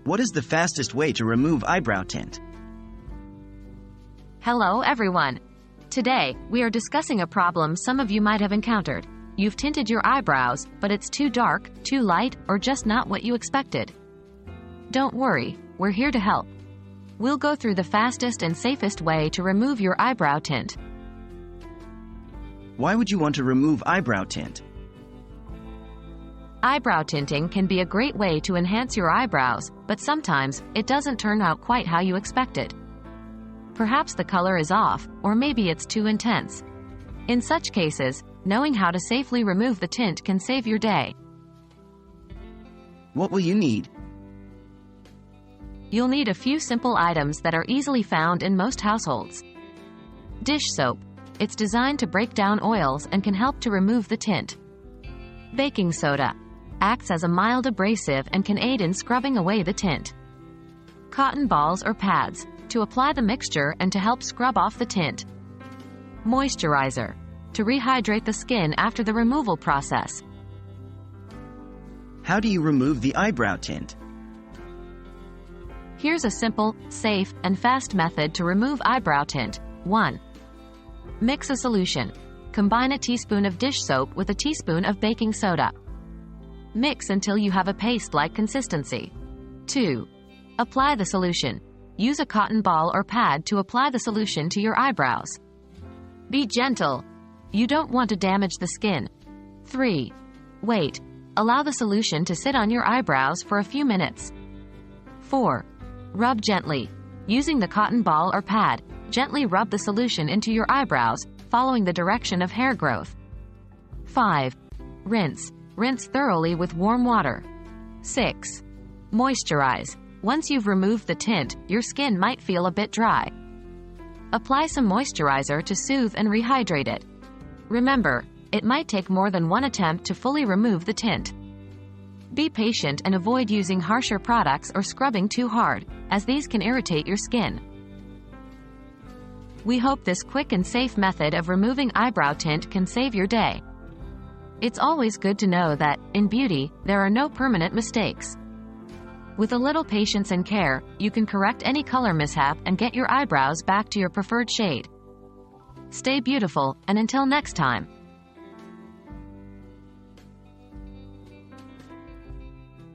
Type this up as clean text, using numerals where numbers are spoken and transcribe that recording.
What is the fastest way to remove eyebrow tint? Hello everyone! Today, we are discussing a problem some of you might have encountered. You've tinted your eyebrows, but it's too dark, too light, or just not what you expected. Don't worry, we're here to help. We'll go through the fastest and safest way to remove your eyebrow tint. Why would you want to remove eyebrow tint? Eyebrow tinting can be a great way to enhance your eyebrows, but sometimes, it doesn't turn out quite how you expected. Perhaps the color is off, or maybe it's too intense. In such cases, knowing how to safely remove the tint can save your day. What will you need? You'll need a few simple items that are easily found in most households. Dish soap. It's designed to break down oils and can help to remove the tint. Baking soda. Acts as a mild abrasive and can aid in scrubbing away the tint. Cotton balls or pads, to apply the mixture and to help scrub off the tint. Moisturizer, to rehydrate the skin after the removal process. How do you remove the eyebrow tint? Here's a simple, safe, and fast method to remove eyebrow tint. 1. Mix a solution. Combine a teaspoon of dish soap with a teaspoon of baking soda. Mix until you have a paste-like consistency. 2. Apply the solution. Use a cotton ball or pad to apply the solution to your eyebrows. Be gentle. You don't want to damage the skin. 3. Wait. Allow the solution to sit on your eyebrows for a few minutes. 4. Rub gently. Using the cotton ball or pad, gently rub the solution into your eyebrows, following the direction of hair growth. 5. Rinse. Rinse thoroughly with warm water. 6. Moisturize. Once you've removed the tint, your skin might feel a bit dry. Apply some moisturizer to soothe and rehydrate it. Remember, it might take more than one attempt to fully remove the tint. Be patient and avoid using harsher products or scrubbing too hard, as these can irritate your skin. We hope this quick and safe method of removing eyebrow tint can save your day. It's always good to know that, in beauty, there are no permanent mistakes. With a little patience and care, you can correct any color mishap and get your eyebrows back to your preferred shade. Stay beautiful, and until next time.